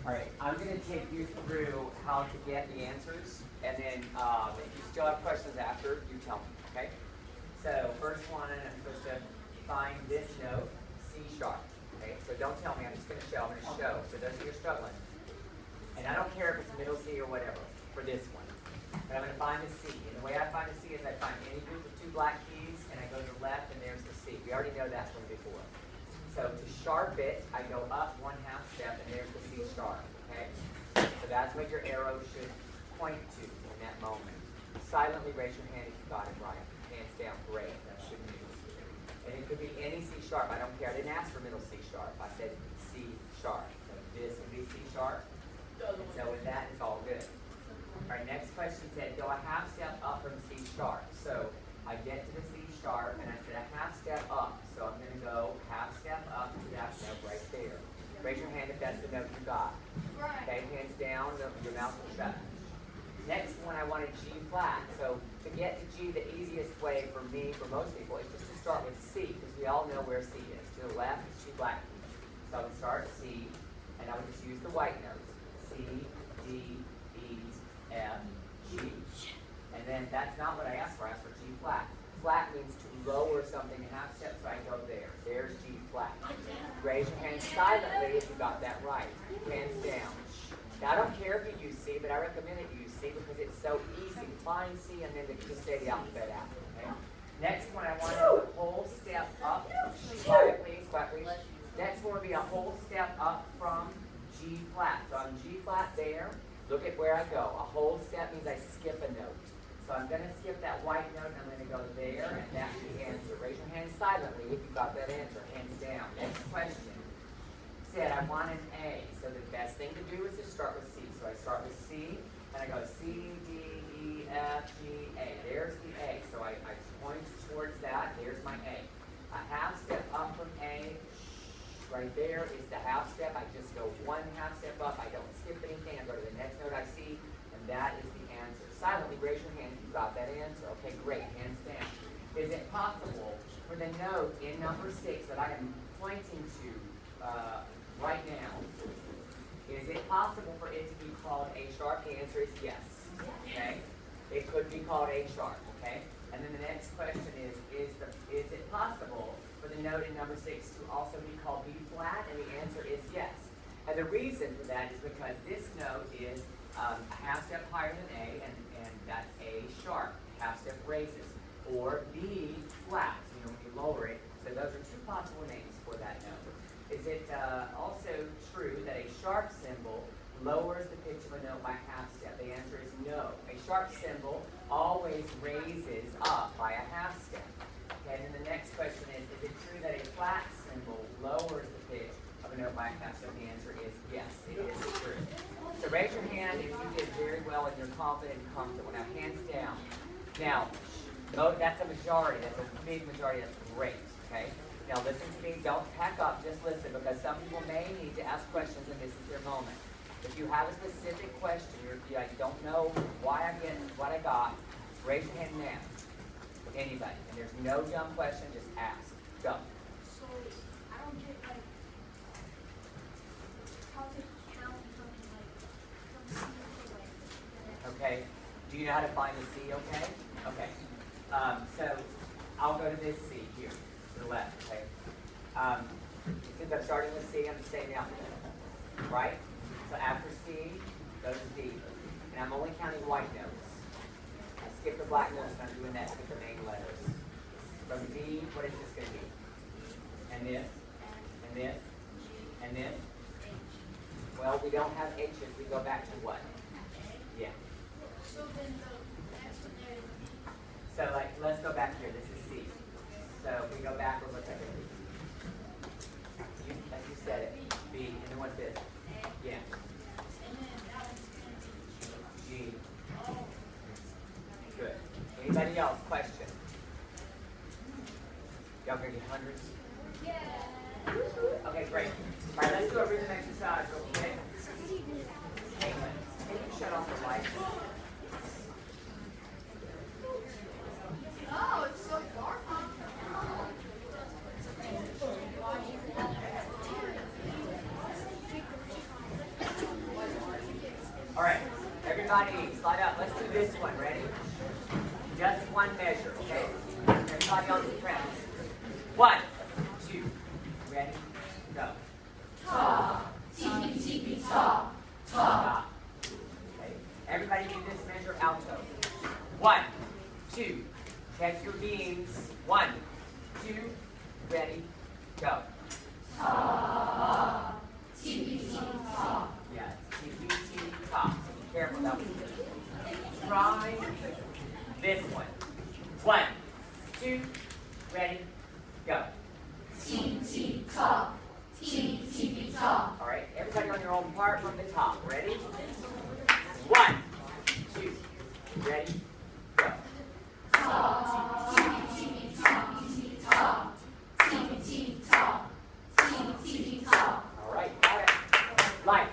All right, I'm going to take you through how to get the answers, and then if you still have questions after, you tell me, okay? So first one, I'm supposed to find this note, C sharp, okay? So don't tell me, I'm just going to show, I'm going to show. So those of you are struggling. And I don't care if it's middle C or whatever for this one. But I'm going to find the C. And the way I find the C is I find any group of 2 black keys, and I go to the left, and there's the C. We already know that from before. So to sharp it, I go up 1/2 step, and there's the C sharp, okay? So that's what your arrow should point to in that moment. Silently raise your hand if you got it right. Hands down, great, that's good news. And it could be any C sharp, I don't care. I didn't ask for middle C sharp, I said C sharp. So this would be C sharp, and so with that, it's all good. All right, next question said, go a 1/2 step up from C sharp. So I get to the C sharp, and I said a 1/2 step up. So I'm going to go 1/2 step up to that note right there. Raise your hand if that's the note you got. Okay, hands down, your mouth will shut. Next one, I wanted G flat. So to get to G, the easiest way for me, for most people, is just to start with C, because we all know where C is. To the left is G black. So I would start C, and I would just use the white notes. C, D, E, F, G. And then that's not what I asked for. I asked for G flat. Flat means to lower something 1/2 step, so I go there. There's G flat. Raise your hand silently if you got that right. Hands down. Now, I don't care if you use C, but I recommend that you use C because it's so easy to find C and then to just say the alphabet out. Okay? Next one, I want a whole step up. Quiet, please. Quiet, please. Next one will be a whole step up from G flat. So I'm G flat there. Look at where I go. A whole step means I skip a note. So I'm going to skip that white note, and I'm going to go there, and that's the answer. Raise your hand silently if you got that answer. Hands down. Next question said I want an A. So the best thing to do is to start with C. So I start with C, and I go C, D, E, F, G, A. There's the A. So I point towards that. There's my A. A 1/2 step up from A. Right there is the 1/2 step. I just go 1/2 step up. I don't skip anything. I go to the next note I see, and that is the answer. Silently raise your hand if you got that answer. Okay, great. Hands down. Is it possible for the note in number 6 that I am pointing to right now, is it possible for it to be called A sharp? The answer is yes. Okay? It could be called A sharp. Okay? And then the next question is it possible for the note in number 6 to also be called B flat? And the answer is yes. And the reason for that is because this note is a 1/2 step higher than A, and that's A sharp, 1/2 step raises. Or B flat, when you lower it. So those are 2 possible names for that note. Is it also true that a sharp symbol lowers the pitch of a note by 1/2 step? The answer is no. A sharp symbol always raises up by a 1/2 step. Okay, and then the next question is it true that a flat symbol lowers the pitch of a note by a 1/2 step? The answer is yes, it is true. So raise your hand if you did very well and you're confident and comfortable. Now, hands down. Now, that's a majority. That's a big majority. That's great. Okay? Now, listen to me. Don't pack up. Just listen, because some people may need to ask questions, and this is their moment. If you have a specific question, you don't know why I get what I got, raise your hand now. Anybody. And there's no dumb question. Just ask. Go. So, I don't get, like, how to count from C to, like, Okay. Do you know how to find the C, okay? Okay. So I'll go to this C here, to the left, okay? Since I'm starting with C, I'm just saying the alphabet, right? So after C, goes D. And I'm only counting white notes. I skip the black notes, and I'm doing that with the main letters. From D, what is this going to be? And this, and this, and this. Well, we don't have H's. We go back to what? Yeah. so then the next one there is B. So, let's go back here. This is C. So, if we go backward, what's that going to be? Like you said it. B. And then what's this? Yeah. And then that one's going to be G. Oh. Good. Anybody else? Question? Y'all going to get hundreds? Yeah. Okay, great. All right, let's do a rhythm exercise real quick. Caitlin, can you shut off the lights? Oh, it's so dark. Everybody, slide up. Let's do this one. Ready? Just one measure, okay? Everybody on the press. 1, 2, ready, go. Ta, tippy, tippy, ta, ta. Okay. Everybody do this measure alto. 1, 2. Check your beams. 1, 2, ready, go. Ta, tippy, tippy, ta. Yes, tippy, tippy, ta. So be careful that one. Try this one. 1, 2, ready, go. T-T-ta, T-T-T-ta. All right, everybody on your own part from the top. Ready? 1, 2, ready, go. Ta, T-T-T-ta, T-T-ta, T-T-ta, T-T-ta. All right, got it. Light.